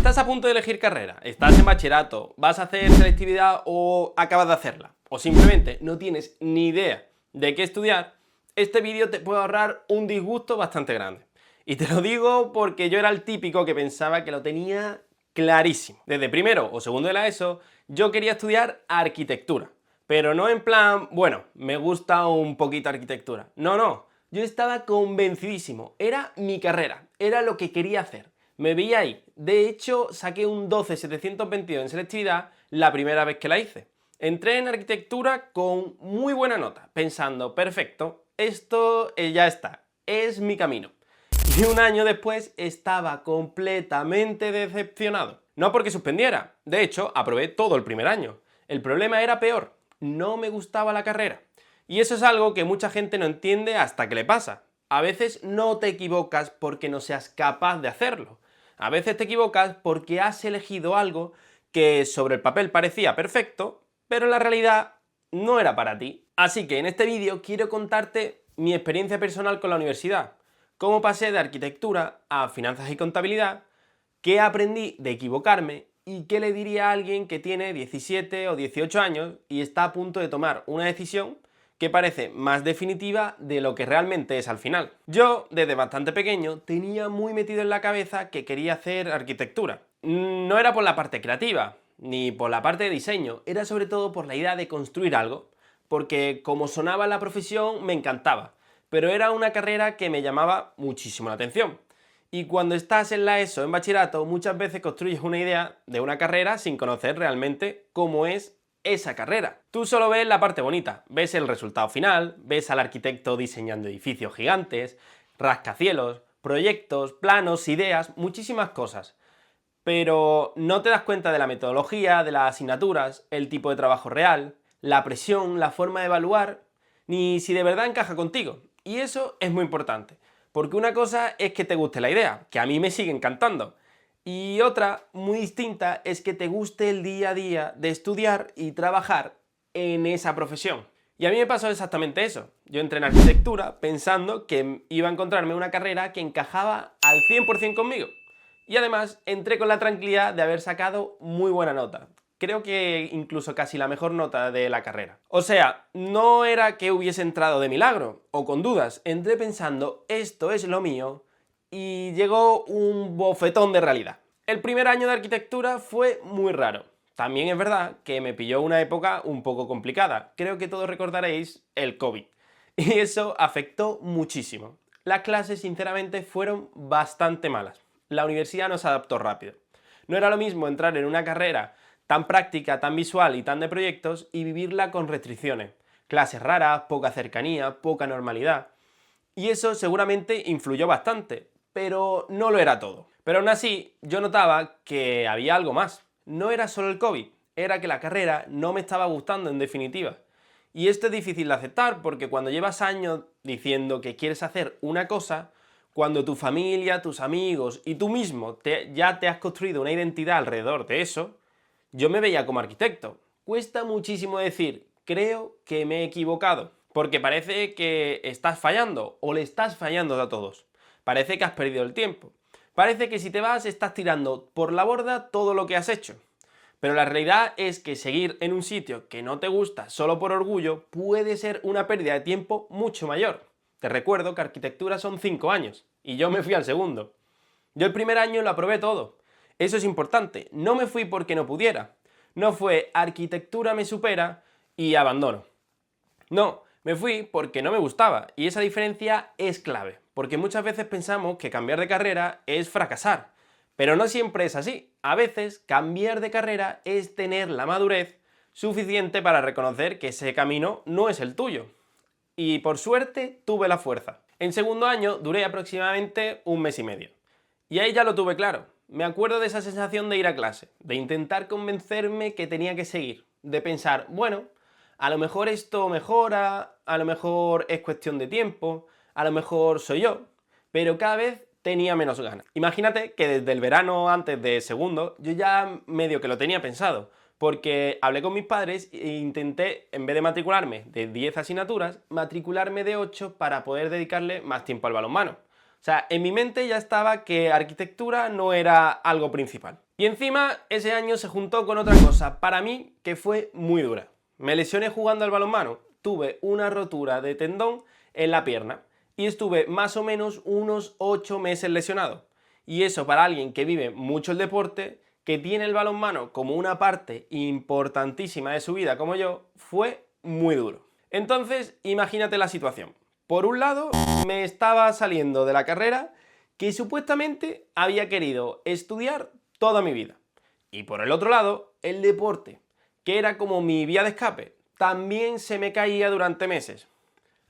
Estás a punto de elegir carrera, estás en bachillerato, vas a hacer selectividad o acabas de hacerla, o simplemente no tienes ni idea de qué estudiar, este vídeo te puede ahorrar un disgusto bastante grande. Y te lo digo porque yo era el típico que pensaba que lo tenía clarísimo. Desde primero o segundo de la ESO, yo quería estudiar arquitectura. Pero no en plan, bueno, me gusta un poquito arquitectura. No, yo estaba convencidísimo. Era mi carrera, era lo que quería hacer. Me veía ahí. De hecho, saqué un 12.722 en selectividad la primera vez que la hice. Entré en arquitectura con muy buena nota, pensando, perfecto, esto ya está, es mi camino. Y un año después estaba completamente decepcionado. No porque suspendiera, de hecho, aprobé todo el primer año. El problema era peor, no me gustaba la carrera. Y eso es algo que mucha gente no entiende hasta que le pasa. A veces no te equivocas porque no seas capaz de hacerlo. A veces te equivocas porque has elegido algo que sobre el papel parecía perfecto, pero en la realidad no era para ti. Así que en este vídeo quiero contarte mi experiencia personal con la universidad, cómo pasé de arquitectura a finanzas y contabilidad, qué aprendí de equivocarme y qué le diría a alguien que tiene 17 o 18 años y está a punto de tomar una decisión que parece más definitiva de lo que realmente es al final. Yo, desde bastante pequeño, tenía muy metido en la cabeza que quería hacer arquitectura. No era por la parte creativa, ni por la parte de diseño, era sobre todo por la idea de construir algo, porque como sonaba la profesión me encantaba, pero era una carrera que me llamaba muchísimo la atención. Y cuando estás en la ESO, en bachillerato, muchas veces construyes una idea de una carrera sin conocer realmente cómo es esa carrera. Tú solo ves la parte bonita, ves el resultado final, ves al arquitecto diseñando edificios gigantes, rascacielos, proyectos, planos, ideas, muchísimas cosas. Pero no te das cuenta de la metodología, de las asignaturas, el tipo de trabajo real, la presión, la forma de evaluar, ni si de verdad encaja contigo. Y eso es muy importante, porque una cosa es que te guste la idea, que a mí me sigue encantando, y otra, muy distinta, es que te guste el día a día de estudiar y trabajar en esa profesión. Y a mí me pasó exactamente eso. Yo entré en arquitectura pensando que iba a encontrarme una carrera que encajaba al 100% conmigo. Y además entré con la tranquilidad de haber sacado muy buena nota. Creo que incluso casi la mejor nota de la carrera. O sea, no era que hubiese entrado de milagro o con dudas. Entré pensando, esto es lo mío, y llegó un bofetón de realidad. El primer año de arquitectura fue muy raro. También es verdad que me pilló una época un poco complicada. Creo que todos recordaréis el COVID. Y eso afectó muchísimo. Las clases, sinceramente, fueron bastante malas. La universidad no se adaptó rápido. No era lo mismo entrar en una carrera tan práctica, tan visual y tan de proyectos y vivirla con restricciones. Clases raras, poca cercanía, poca normalidad. Y eso seguramente influyó bastante, pero no lo era todo. Pero aún así, yo notaba que había algo más. No era solo el COVID, era que la carrera no me estaba gustando en definitiva. Y esto es difícil de aceptar porque cuando llevas años diciendo que quieres hacer una cosa, cuando tu familia, tus amigos y tú mismo ya te has construido una identidad alrededor de eso, yo me veía como arquitecto. Cuesta muchísimo decir, creo que me he equivocado, porque parece que estás fallando o le estás fallando a todos. Parece que has perdido el tiempo. Parece que si te vas estás tirando por la borda todo lo que has hecho. Pero la realidad es que seguir en un sitio que no te gusta solo por orgullo puede ser una pérdida de tiempo mucho mayor. Te recuerdo que arquitectura son 5 años, y yo me fui al segundo. Yo el primer año lo aprobé todo. Eso es importante, no me fui porque no pudiera. No fue arquitectura me supera y abandono. No, me fui porque no me gustaba, y esa diferencia es clave, porque muchas veces pensamos que cambiar de carrera es fracasar. Pero no siempre es así. A veces cambiar de carrera es tener la madurez suficiente para reconocer que ese camino no es el tuyo. Y por suerte tuve la fuerza. En segundo año duré aproximadamente un mes y medio. Y ahí ya lo tuve claro. Me acuerdo de esa sensación de ir a clase, de intentar convencerme que tenía que seguir, de pensar, bueno, a lo mejor esto mejora, a lo mejor es cuestión de tiempo, a lo mejor soy yo, pero cada vez tenía menos ganas. Imagínate que desde el verano antes de segundo yo ya medio que lo tenía pensado, porque hablé con mis padres e intenté, en vez de matricularme de 10 asignaturas, matricularme de 8 para poder dedicarle más tiempo al balonmano. sea, en mi mente ya estaba que arquitectura no era algo principal. Y encima, ese año se juntó con otra cosa, para mí, que fue muy dura. Me lesioné jugando al balonmano, tuve una rotura de tendón en la pierna y estuve más o menos unos 8 meses lesionado. Y eso para alguien que vive mucho el deporte, que tiene el balonmano como una parte importantísima de su vida como yo, fue muy duro. Entonces, imagínate la situación. Por un lado, me estaba saliendo de la carrera que supuestamente había querido estudiar toda mi vida. Y por el otro lado, el deporte, que era como mi vía de escape, también se me caía durante meses.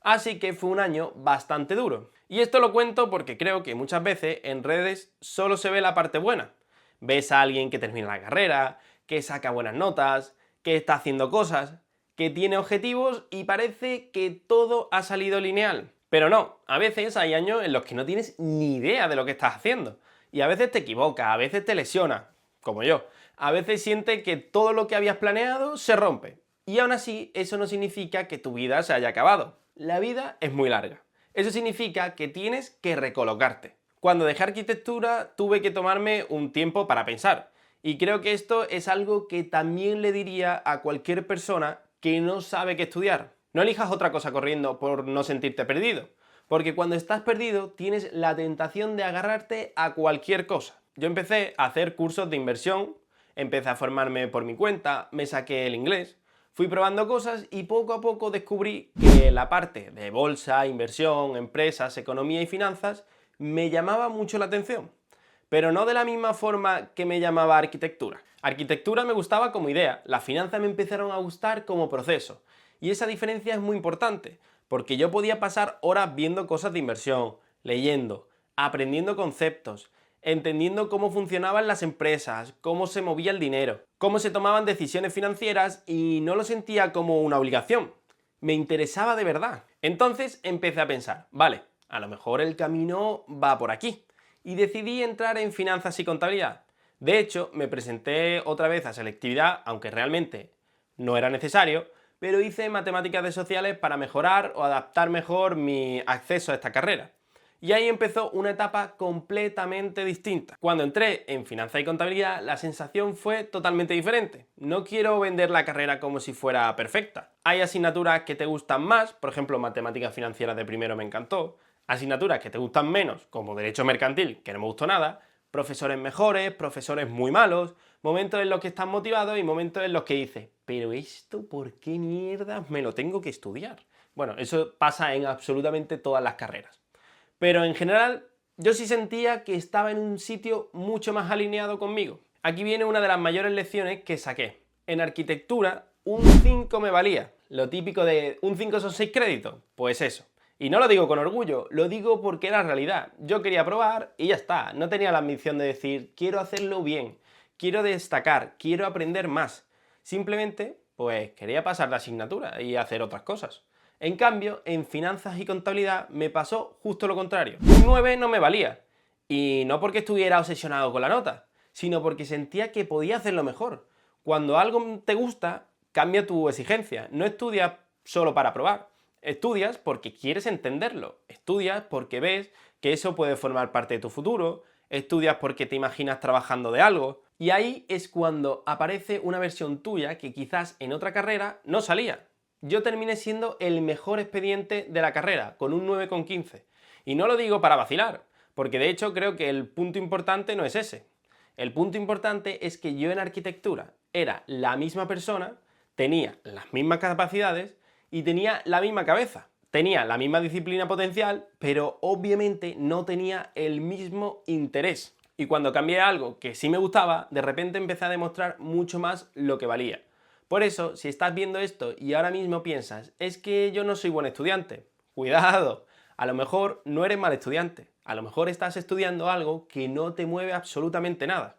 Así que fue un año bastante duro. Y esto lo cuento porque creo que muchas veces en redes solo se ve la parte buena. Ves a alguien que termina la carrera, que saca buenas notas, que está haciendo cosas, que tiene objetivos y parece que todo ha salido lineal. Pero no, a veces hay años en los que no tienes ni idea de lo que estás haciendo. Y a veces te equivocas, a veces te lesionas, como yo. A veces sientes que todo lo que habías planeado se rompe. Y aún así, eso no significa que tu vida se haya acabado. La vida es muy larga. Eso significa que tienes que recolocarte. Cuando dejé arquitectura tuve que tomarme un tiempo para pensar. Y creo que esto es algo que también le diría a cualquier persona que no sabe qué estudiar. No elijas otra cosa corriendo por no sentirte perdido. Porque cuando estás perdido tienes la tentación de agarrarte a cualquier cosa. Yo empecé a hacer cursos de inversión, empecé a formarme por mi cuenta, me saqué el inglés, fui probando cosas y poco a poco descubrí que la parte de bolsa, inversión, empresas, economía y finanzas me llamaba mucho la atención. Pero no de la misma forma que me llamaba arquitectura. Arquitectura me gustaba como idea, las finanzas me empezaron a gustar como proceso. Y esa diferencia es muy importante, porque yo podía pasar horas viendo cosas de inversión, leyendo, aprendiendo conceptos, entendiendo cómo funcionaban las empresas, cómo se movía el dinero, cómo se tomaban decisiones financieras y no lo sentía como una obligación. Me interesaba de verdad. Entonces empecé a pensar, vale, a lo mejor el camino va por aquí. Y decidí entrar en finanzas y contabilidad. De hecho, me presenté otra vez a selectividad, aunque realmente no era necesario, pero hice matemáticas de sociales para mejorar o adaptar mejor mi acceso a esta carrera. Y ahí empezó una etapa completamente distinta. Cuando entré en finanzas y contabilidad, la sensación fue totalmente diferente. No quiero vender la carrera como si fuera perfecta. Hay asignaturas que te gustan más, por ejemplo, matemáticas financieras de primero me encantó, asignaturas que te gustan menos, como derecho mercantil, que no me gustó nada, profesores mejores, profesores muy malos, momentos en los que estás motivado y momentos en los que dices, pero esto, ¿por qué mierda me lo tengo que estudiar? Bueno, eso pasa en absolutamente todas las carreras. Pero en general, yo sí sentía que estaba en un sitio mucho más alineado conmigo. Aquí viene una de las mayores lecciones que saqué. En arquitectura, un 5 me valía. Lo típico de un 5 son 6 créditos. Pues eso. Y no lo digo con orgullo, lo digo porque era realidad. Yo quería probar y ya está. No tenía la ambición de decir, quiero hacerlo bien, quiero destacar, quiero aprender más. Simplemente, pues quería pasar la asignatura y hacer otras cosas. En cambio, en finanzas y contabilidad me pasó justo lo contrario. Un 9 no me valía. Y no porque estuviera obsesionado con la nota, sino porque sentía que podía hacerlo mejor. Cuando algo te gusta, cambia tu exigencia. No estudias solo para probar. Estudias porque quieres entenderlo. Estudias porque ves que eso puede formar parte de tu futuro. Estudias porque te imaginas trabajando de algo. Y ahí es cuando aparece una versión tuya que quizás en otra carrera no salía. Yo terminé siendo el mejor expediente de la carrera, con un 9,15. Y no lo digo para vacilar, porque de hecho creo que el punto importante no es ese. El punto importante es que yo en arquitectura era la misma persona, tenía las mismas capacidades y tenía la misma cabeza. Tenía la misma disciplina potencial, pero obviamente no tenía el mismo interés. Y cuando cambié a algo que sí me gustaba, de repente empecé a demostrar mucho más lo que valía. Por eso, si estás viendo esto y ahora mismo piensas, es que yo no soy buen estudiante, cuidado, a lo mejor no eres mal estudiante, a lo mejor estás estudiando algo que no te mueve absolutamente nada.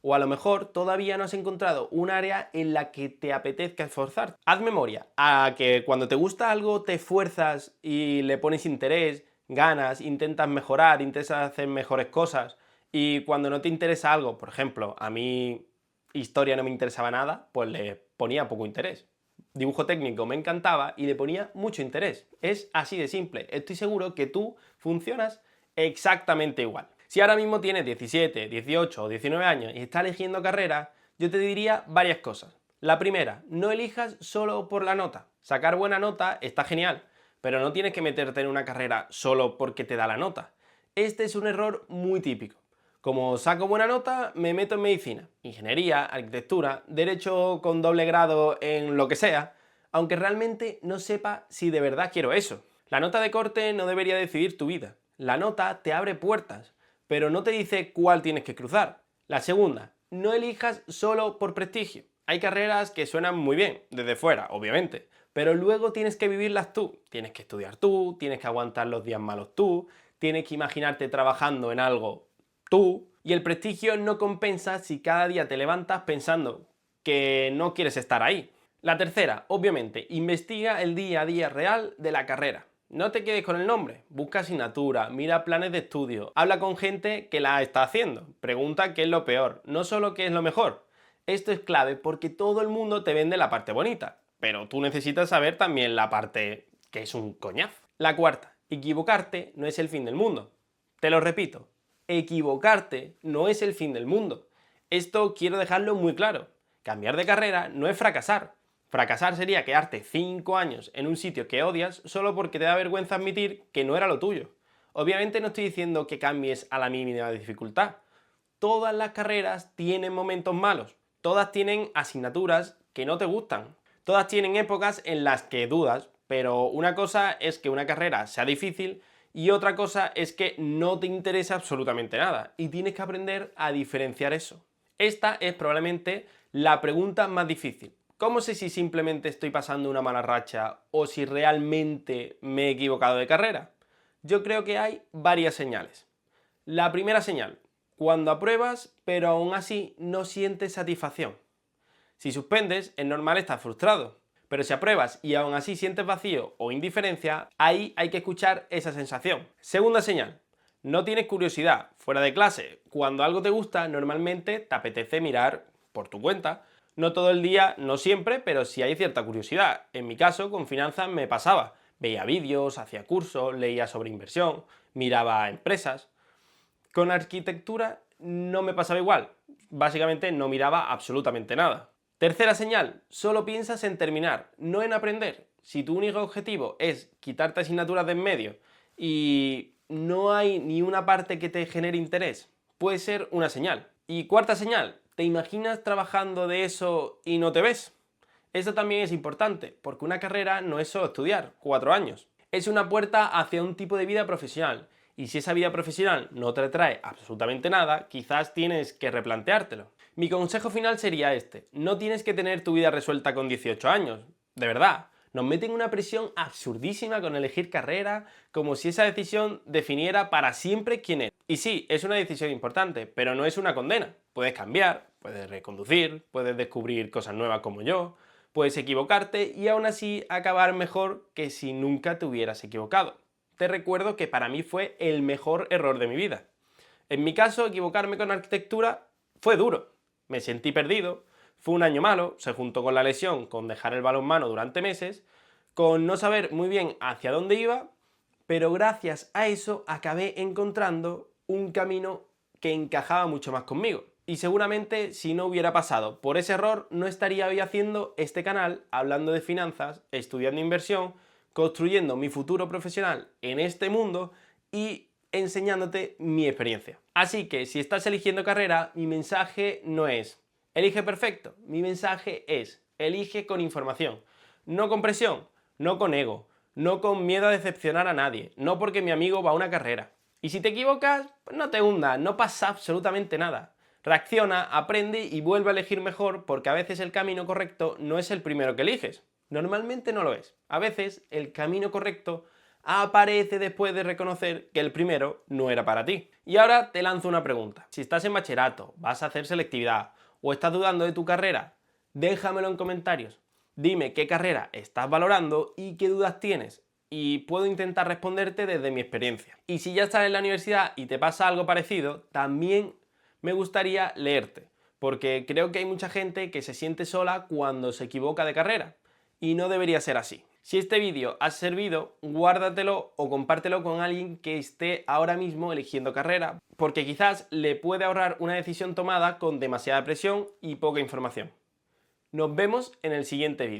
O a lo mejor todavía no has encontrado un área en la que te apetezca esforzar. Haz memoria a que cuando te gusta algo te esfuerzas y le pones interés, ganas, intentas mejorar, intentas hacer mejores cosas. Y cuando no te interesa algo, por ejemplo, a mí historia no me interesaba nada, pues le ponía poco interés. Dibujo técnico me encantaba y le ponía mucho interés. Es así de simple. Estoy seguro que tú funcionas exactamente igual. Si ahora mismo tienes 17, 18 o 19 años y estás eligiendo carrera, yo te diría varias cosas. La primera, no elijas solo por la nota. Sacar buena nota está genial, pero no tienes que meterte en una carrera solo porque te da la nota. Este es un error muy típico. Como saco buena nota, me meto en medicina, ingeniería, arquitectura, derecho con doble grado en lo que sea, aunque realmente no sepa si de verdad quiero eso. La nota de corte no debería decidir tu vida. La nota te abre puertas, pero no te dice cuál tienes que cruzar. La segunda, no elijas solo por prestigio. Hay carreras que suenan muy bien, desde fuera, obviamente, pero luego tienes que vivirlas tú. Tienes que estudiar tú, tienes que aguantar los días malos tú, tienes que imaginarte trabajando en algo tú, y el prestigio no compensa si cada día te levantas pensando que no quieres estar ahí. La tercera, obviamente, investiga el día a día real de la carrera. No te quedes con el nombre, busca asignatura, mira planes de estudio, habla con gente que la está haciendo, pregunta qué es lo peor, no solo qué es lo mejor. Esto es clave porque todo el mundo te vende la parte bonita, pero tú necesitas saber también la parte que es un coñazo. La cuarta, equivocarte no es el fin del mundo. Te lo repito, equivocarte no es el fin del mundo. Esto quiero dejarlo muy claro. Cambiar de carrera no es fracasar. Fracasar sería quedarte 5 años en un sitio que odias solo porque te da vergüenza admitir que no era lo tuyo. Obviamente no estoy diciendo que cambies a la mínima dificultad. Todas las carreras tienen momentos malos. Todas tienen asignaturas que no te gustan. Todas tienen épocas en las que dudas, pero una cosa es que una carrera sea difícil y otra cosa es que no te interesa absolutamente nada y tienes que aprender a diferenciar eso. Esta es probablemente la pregunta más difícil. ¿Cómo sé si simplemente estoy pasando una mala racha o si realmente me he equivocado de carrera? Yo creo que hay varias señales. La primera señal, cuando apruebas pero aún así no sientes satisfacción. Si suspendes, es normal estar frustrado. Pero si apruebas y aún así sientes vacío o indiferencia, ahí hay que escuchar esa sensación. Segunda señal, no tienes curiosidad. Fuera de clase, cuando algo te gusta, normalmente te apetece mirar por tu cuenta. No todo el día, no siempre, pero sí hay cierta curiosidad. En mi caso, con finanzas me pasaba. Veía vídeos, hacía cursos, leía sobre inversión, miraba empresas. Con arquitectura no me pasaba igual. Básicamente no miraba absolutamente nada. Tercera señal, solo piensas en terminar, no en aprender. Si tu único objetivo es quitarte asignaturas de en medio y no hay ni una parte que te genere interés, puede ser una señal. Y cuarta señal, ¿te imaginas trabajando de eso y no te ves? Esto también es importante, porque una carrera no es solo estudiar, 4 años. Es una puerta hacia un tipo de vida profesional. Y si esa vida profesional no te trae absolutamente nada, quizás tienes que replanteártelo. Mi consejo final sería este: no tienes que tener tu vida resuelta con 18 años, de verdad. Nos meten una presión absurdísima con elegir carrera, como si esa decisión definiera para siempre quién eres. Y sí, es una decisión importante, pero no es una condena. Puedes cambiar, puedes reconducir, puedes descubrir cosas nuevas como yo, puedes equivocarte y aún así acabar mejor que si nunca te hubieras equivocado. Te recuerdo que para mí fue el mejor error de mi vida. En mi caso, equivocarme con arquitectura fue duro. Me sentí perdido, fue un año malo, se juntó con la lesión, con dejar el balonmano durante meses, con no saber muy bien hacia dónde iba, pero gracias a eso acabé encontrando un camino que encajaba mucho más conmigo. Y seguramente si no hubiera pasado por ese error, no estaría hoy haciendo este canal hablando de finanzas, estudiando inversión, construyendo mi futuro profesional en este mundo y enseñándote mi experiencia. Así que si estás eligiendo carrera, mi mensaje no es elige perfecto, mi mensaje es elige con información, no con presión, no con ego, no con miedo a decepcionar a nadie, no porque mi amigo va a una carrera. Y si te equivocas, pues no te hundas, no pasa absolutamente nada. Reacciona, aprende y vuelve a elegir mejor, porque a veces el camino correcto no es el primero que eliges. Normalmente no lo es. A veces el camino correcto aparece después de reconocer que el primero no era para ti. Y ahora te lanzo una pregunta. Si estás en bachillerato, vas a hacer selectividad o estás dudando de tu carrera, déjamelo en comentarios. Dime qué carrera estás valorando y qué dudas tienes, y puedo intentar responderte desde mi experiencia. Y si ya estás en la universidad y te pasa algo parecido, también me gustaría leerte, porque creo que hay mucha gente que se siente sola cuando se equivoca de carrera, y no debería ser así. Si este vídeo ha servido, guárdatelo o compártelo con alguien que esté ahora mismo eligiendo carrera, porque quizás le puede ahorrar una decisión tomada con demasiada presión y poca información. Nos vemos en el siguiente vídeo.